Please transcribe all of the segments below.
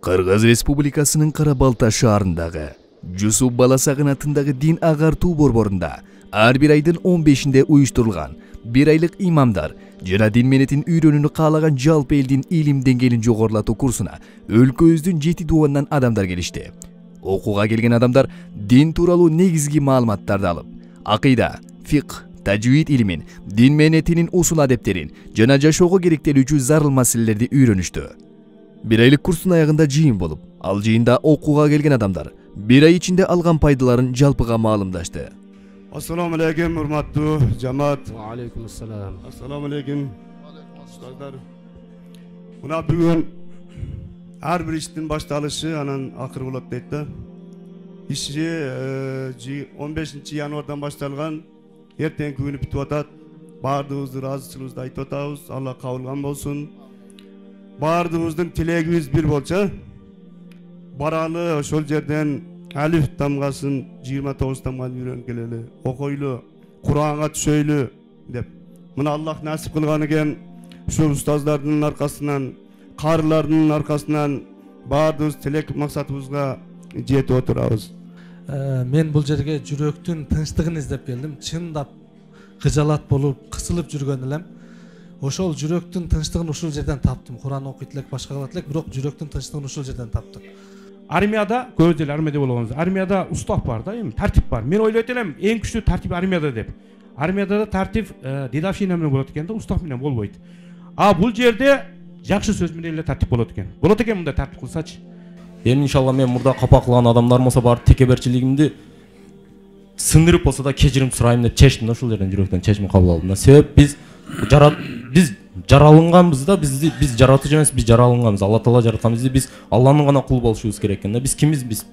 Кыргыз Республикасынын Кара-Балта шаарындагы Жусуп Баласагын атындагы дин агартуу борборунда ар бир айдын 15-inde уюштурулган 1 айлык имамдар жана дин менетин үйрөнүүнү каалаган жалпы элдин илим деңгээлин жогорулатуу курсуна өлкөбүздүн 7 дубанынан адамдар келишти. Окууга келген адамдар дин тууралуу негизги маалыматтарды алып, акыйда, фикх, тажвид илимин, дин менетинин усул адептерин жана жашоого керектелүүчү зарыл маселелерди үйрөнүштү. 1 айлык курстун аягында жыйын болуп, ал жыйында окууга келген адамдар 1 ай ичинде алган пайдаларын жалпыга маалымдашты. Assalamu alaikum, hurmatlı cemaat. Aleykümselam. Assalamu alaikum. Ustazlar. Buna bugün her bir iştin başlalışı anan akır bulat deydi. İşi 15. yanvardan başlangan erten günü bitip atat. Bardığımızdı razıçılığımızda ayıp atağız. Allah kavulgan olsun. Bardığımızın tileğimiz bir bolça. Baralı şol yerden Alif tamgasın 29 tamgan үйрөнүп келели. Окойлу, Куранга түшөйлү деп. Мына Аллах насип кылган экен. Ушу устаздардын аркасынан, карылардын аркасынан баардыгыбыз тилек максатыбызга жетип отурабыз. Мен бул жерге жүрөктүн тынчтыгын издеп келдим. Чындап кыжалат болуп, кысылып жүргөн элем. Ошол жүрөктүн тынчтыгын ушул жерден таптым. Куран окуйт элек, башка кылат элек, бирок жүрөктүн тынчтыгын ушул жерден таптым. Армияда көбү эле армияда болгонбуз. Армияда устав бар да, эми тартип бар. Мен ойлойт элем, эң күчтүү тартип армияда деп. Армияда да тартип дедовщина менен болот экен да, устав менен болбойт. А бул жерде жакшы сөз менен эле тартип болот экен. Болот экен мындай тартип кылсачы. Эми иншалла мен мурда капа кылган адамдар болсо бар текеберчилигимди сындырып болсо да кечирим сурайм деп чечтим да, ушул жерден жүрөктөн чечим кабыл алдым да. Себеп биз жаралынганбыз да, биз жаратуучу эмес, биз жаралынганбыз. Алла Таала жараткан бизди, биз Алланын гана кулу болушубуз керек экен да. Биз кимиз, биз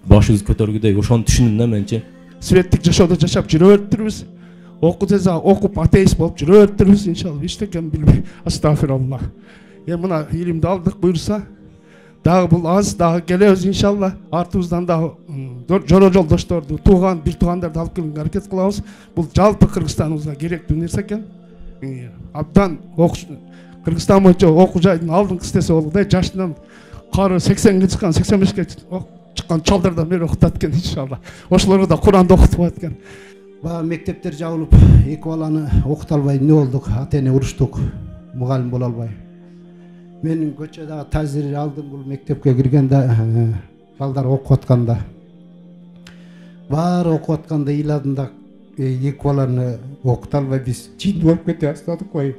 башыбызды көтөргүдөй, ошону түшүндүм да менчи. Светтик жашоодо жашап жүрө бериптирбиз. Окуп атеист болуп жүрө бериптирбиз иншалла. Эчтекени билбей, астагфируллах. Мына илимди алдык буйрса, дагы бул аз, дагы келебиз иншалла. Артыбыздан дагы жора жолдошторду, бир туугандарды алып келүүгө аракет кылабыз. Бул жалпы Кыргызстаныбызга керектүү нерсе экен. Абдан Кыргызстан боюнча окуу жайдын алдыңкысы десе болот да. Жаштан кары 80-ге чыккан, 85-ге чыккан чалдардан бери окутат экен иншалла. Ошолорго да Куранды окутуп атат экен. Баягы мектептер жабылып, 2 баланы окута албай эмне болдук? Ата-эне уруштук, мугалим боло албай. Мен көчөдөгү тазир алдым бул мектепке киргенде, балдар окуп атканда. Баары окуп атканда ыйладым да 2 баланы окута албай биз жин болуп кете баштадык кой.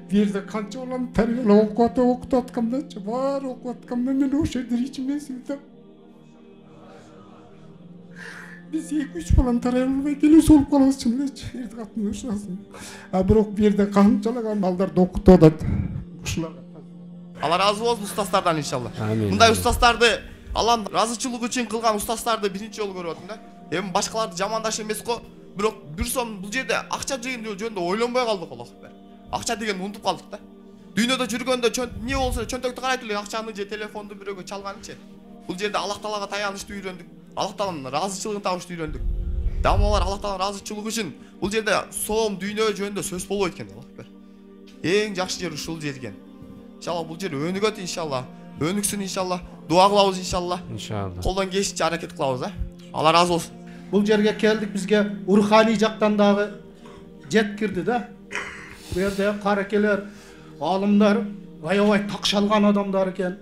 Бир жерде канча баланы тарбиялап окутуп аткандачы, баары окуп атканда мен ошол жерде ичиме сыйдым. Biz 2-3 баланы тарбиялабай келүүсү болуп калабыз чындачы. Эрди катын ушасын. А бирок бир жерде канчалаган балдарды окутуп атат. Ушуларга Allah razı olsun ustazlardan inşallah. Bunday ustazарды Allah'ın razıçılığı için kılgan ustazарды birinci yol görüyordum da. Hem başkaları jamandaş emes ko. Bирок bir son bu жерде акча жыйын жөнүндө ойлонбой калдык Аллах. Акча деген унутуп калдык да. Дүйнөдө жүргөндө эмне болсо чөнтөктү карайт эле, акчаны же телефонду бирөөгө чалганычы. Бул жерде Аллах Таалага таянышты үйрөндүк. Аллах Тааланын разычылыгын табышты үйрөндүк. Дамалар Аллах Тааланын разычылыгы үчүн бул жерде соом дүйнө жөнүндө сөз болбойт экен Аллах. Эң жакшы жер ушул жер экен. İnşallah bu yer önügöt inşallah. Önüksün inşallah. Dua kılavuz inşallah. İnşallah. Koldan geçtikçe hareket kılavuz ha. Allah razı olsun. Bul yerge keldik bizge ruhani jaktan dagı jet kirdi da. Bu yerde karakeler, alımlar, ayabay takşalgan adamlar eken.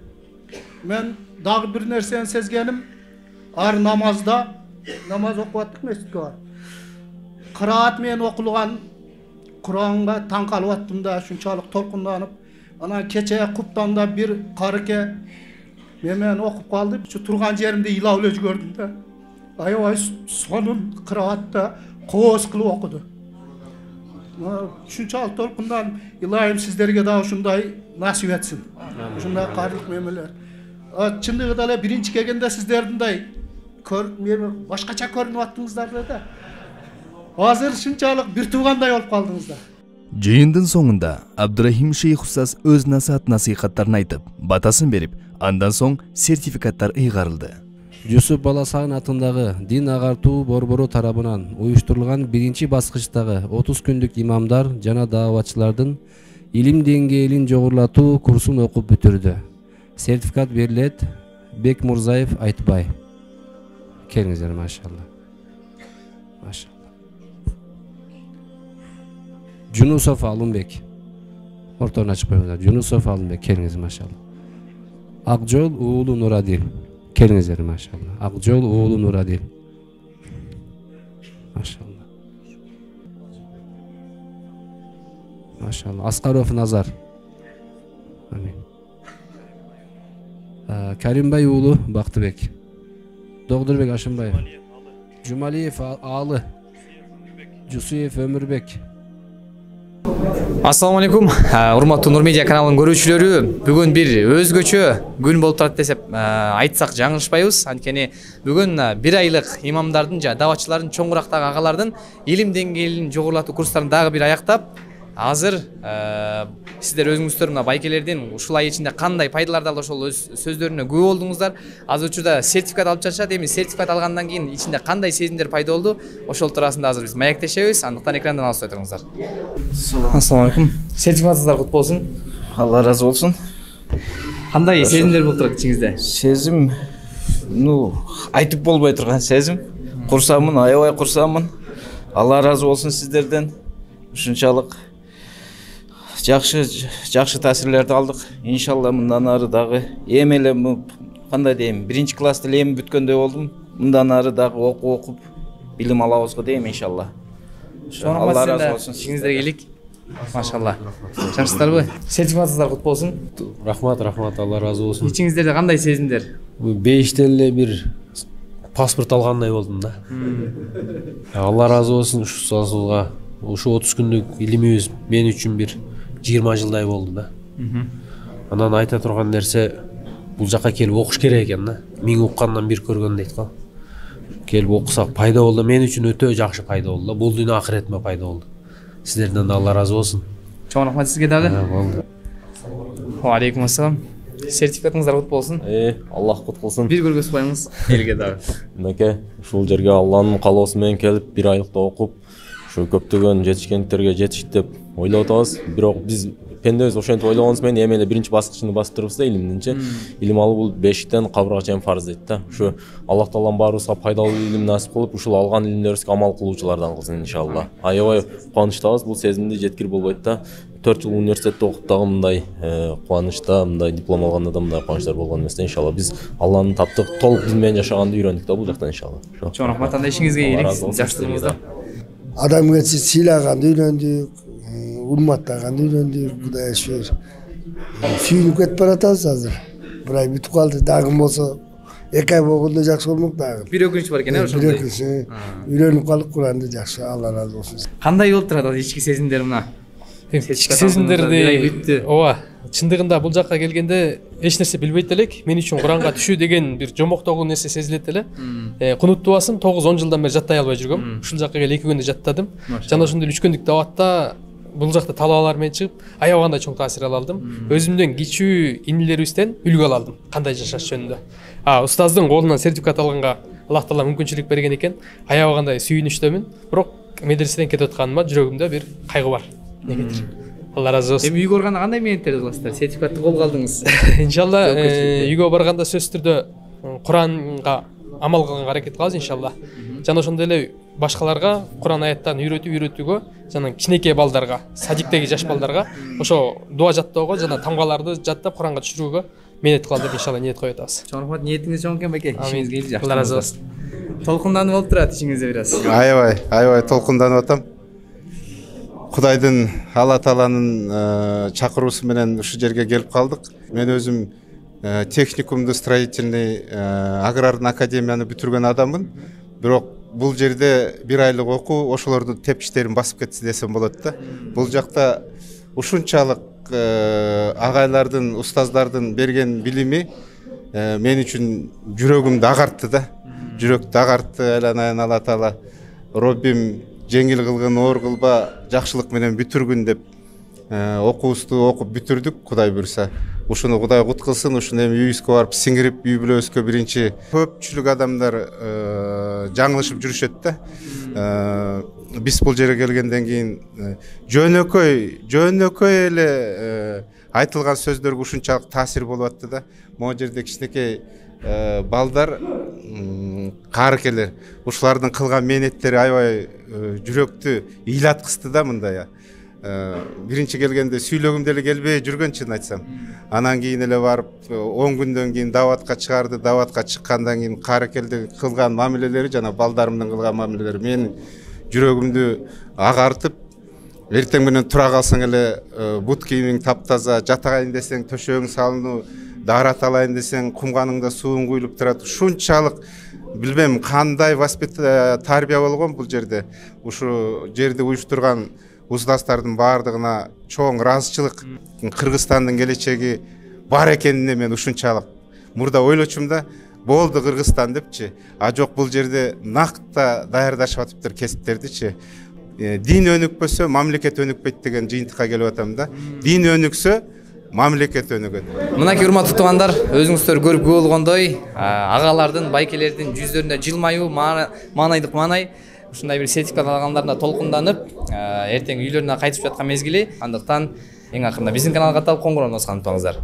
Men dagı bir nerseni sezgenim. Ar namazda, namaz okup attık mescitke var. Kıraat men okulgan Kur'an'a taң kalıp attım da şunçalık tolkundanıp. Ana keçe kuptanda bir karıke hemen okup kaldı. Şu turgan yerimde ilavle gördüm de. Ayvay sonun kıraatta koz kılıp okudu. Şunçalık tolkundan ilahim sizlerge daha şunday nasip etsin. Şunday karlık memeler. Çındığı da birinci kelgende sizlerden day başkaça görünüp attığınızda da. Hazır şunçalık bir tuğanday olup kaldığınızda. Жыйындын соңунда Абдурахим Шейх Устаз өз насаат-насыйхаттарын айтып, батасын берип, андан соң сертификаттар ыйгарылды. Жусуп Баласагын атындагы дин агартуу борбору тарабынан уюштурулган 1-баскычтагы 30 күндүк имамдар жана дааватчылардын илим деңгээлин жогорулатуу курсун окуп бүтүрдү. Сертификат берилет, Бекмурзаев Айтбай. Келиңиздер, машалла. Машалла. Жунусов Алымбек. Ортону ачып коюңуздар. Жунусов Алымбек, келиңиз, машалла. Акжол уулу Нурадил. Келиңиздер, машалла. Акжол уулу Нурадил. Машалла. Машалла. Аскаров Назар. Амин. Каримбай уулу Бактыбек. Догдурбек Ашымбаев. Жумалиев Алы. Жусуев Өмүрбек. Ассаламу алейкум. Урматтуу Нур Медиа каналынын көрүүчүлөрү, бүгүн бир өзгөчө күн болуп турат десеп айтсак жаңылышпайбыз. Анткени бүгүн 1 айлык имамдардын жана даватчылардын, чоңурактагы агалардын илим деңгээлин жогорулатуу курстарын дагы бир аяктап, азыр сиздер өзүңүздөр мына байкелердин ушул ай ичинде кандай пайдаларды алып ошол өз сөздөрүнө күбө болдуңуздар. Азыр учурда сертификат алып жатышат. Эми сертификат алгандан кийин ичинде кандай сезимдер пайда болду? Ошол туурасында азыр биз маектешебиз. Андыктан экрандан алып отуруңуздар. Ассаламу алейкум. Сертификатыңыздар кут болсун. Алла разы болсун. Кандай сезимдер болуп турат ичиңизде? Сезим, айтып болбой турган сезим. Курсамын, аябай курсамын. Алла разы болсун сиздерден. Ушунчалык жакшы таасирлерди алдык. Иншалла мындан ары дагы эми эле кандай дейм, 1-класста эле эми бүткөндөй болдум. Мындан ары дагы окуп билим алабызго дейм иншалла. Алла разы болсун. Ичиңиздерге элик. Машалла. Жакшысыздарбы? Сертификатыңыздар кут болсун. Рахмат, Алла разы болсун. Ичиңиздерде кандай сезимдер? Бейиште эле бир паспорт алгандай болдум да. Алла разы болсун ушу сазылга. Ушу 30 күндүк илимибиз мен үчүн бир 20 жылдай болду да. Анан айта турган нерсе, бул жака келип окуш керек экен да. Миң уккандан бир көргөн дейт го. Келип окусак пайда болду. Мен үчүн өтө жакшы пайда болду да. Бул дүйнө акыретиме пайда болду. Сиздерден да Алла разы болсун. Чоң рахмат сизге дагы. Болду. Ва алейкум ассалам. Сертификатыңыздар кут болсун. Аллах кут болсун. Бир көргөзүп коюңуз элге дагы. Мынакей, ушул жерге Алланын каалоосу менен келип 1 айлыкта окуп, ушу көптөгөн жетишкендиктерге жетишти деп ойлоп атабыз. Бирок биз пендебиз ошентип ойлогонубуз менен эми эле биринчи баскычты басып турубуз да илимдинчи. Илим алуу бул бешиктен кабырга чейин фарз дейт да. Ушу Аллах Таалам баарыбызга пайдалуу илим насип кылып, ушул алган илимдерибизге амал кылуучулардан кылсын иншалла. Аябай кубанычтабыз, бул сезимди жеткирип болбойт да. 4 жыл университетте окуп дагы мындай кубанычта, мындай диплом алганда да мындай кубанычтар болгон эмес да иншалла. Биз Алланын таптык толук дин менен жашаганды үйрөндүк да бул жактан иншалла. Чоң рахмат, анда ишиңизге ийгилик, жакшылыгыңызда. Адамгерчи сыйлаганды үйрөндүк, урматтаганды үйрөндүк, Кудайга шүгүр. Сүйүнүп кетип баратабыз азыр. Бир ай бүтүп калды, дагы болсо 2 ай болгондо жакшы болмок дагы. Бир өкүнүч бар экен, ошондой. Бир өкүнүч. Үйрөнүп калдык, Куранды жакшы, Алла разы болсун. Кандай болуп турат ички сезимдер мына? Ички сезимдерди, ооба, чындыгында бул жакка келгенде эч нерсе билбейт элек. Мен үчүн Куранга түшүү деген бир жомоктогу нерсе сезилет эле. Кунут дубасын 9-10 жылдан бери жаттай албай жүргөм. Ушул жакка келип 2 күндө жаттадым. Жана ошондой 3 күндүк даватта бул жакта талабалар менен чыгып, аябагандай чоң таасир ала алдым. Өзүмдөн кичүү инилерибизден үлгү ала алдым, кандай жашаш жөнүндө. Устаздын колунан сертификат алганга Аллах Таала мүмкүнчүлүк берген экен. Аябагандай сүйүнүчтөмүн. Бирок медреседен кетип атканыма жүрөгүмдө бир кайгы бар. Негедир. Алла разы болсун. Эми үйгө барганда кандай меенттерди кыласыздар? Сертификатты колго алдыңыз. Иншалла үйгө барганда сөзсүз түрдө Куранга амал кылганга аракет кылабыз иншалла. Жана ошондой эле башкаларга Куран аяттарын үйрөтүүгө, жана кичинекей балдарга, садиктеги жаш балдарга ошо дуа жаттоого жана тамгаларды жаттап Куранга түшүрүүгө мениет кылам деп иншалла ниет коюп атабыз. Чоң рахмат, ниетиңиз чоң экен беке. Ишиңизге эл жакшы. Алла разы болсун. Толкунданып болуп турат ичиңизде бир аз. Аябай толкунданып атам. Кудайдын, Алла Тааланын чакыруусу менен ушу жерге келип калдык. Мен өзүм техникумду, строительный аграрный академияны бүтүргөн адаммын. Бирок бул жерде 1 айлык окуу ошолордун тепкичтерин басып кетти десем болот да. Бул жакта ушунчалык агайлардын, устаздардын берген билими мен үчүн жүрөгүмдү агартты да. Жүрөктү агартты, айланайын Алла Таала. Роббим жеңил кылгын, оор кылба, жакшылык менен бүтүргүн деп окуубузду окуп бүтүрдүк, Кудай буйрса. Ушуну Кудай кут кылсын, ушуну эми үйүбүзгө барып сиңирип, үй бүлөбүзгө биринчи көпчүлүк адамдар жаңылышып жүрүшөт да. Биз бул жерге келгенден кийин жөнөкөй эле айтылган сөздөргө ушунчалык таасир болуп атты да. Могу жерде кичинекей балдар, карыкелер, ушулардын кылган мээнеттери аябай жүрөктү ыйлаткысты да мындай. Биринчи келгенде сүйлөгүм деле келбей жүргөн, чын айтсам. Анан кийин эле барып 10 күндөн кийин даватка чыгарды. Даватка чыккандан кийин карыкелди кылган мамилелери жана балдарымдын кылган мамилелери менин жүрөгүмдү агартып, эртең менен тура калсаң эле бут кийимиң таптаза, жатагайын десең төшөгүң салынуу, даарат алайын десең кумганыңда сууң куюлуп турат. Ушунчалык билбейм кандай тарбия болгон бул жерде. Ушу жерди уюштурган устастардын баардыгына чоң ыраазычылык. Кыргызстандын келечеги бар экенине мен ушунчалык мурда ойлочумун да, болду Кыргызстан депчи. А жок, бул жерде накта даярдашып атыптыр кесиптердичи. Дин өнүкпөсө мамлекет өнүкпөйт деген жыйынтыкка келип атам да. Дин өнүксө мамлекет өнүгөт. Мынакей урматтуу туугандар, өзүңүздөр көрүп болгондой, агалардын, байкелердин жүздөрүндө жылмаюу, маанайдык маанай, ушундай бир сертификат алгандарына толкунданып, эртең үйлөрүнө кайтып жаткан мезгили. Андыктан эң акырында биздин каналга каталып коңгуроonu баскан унутпаңыздар.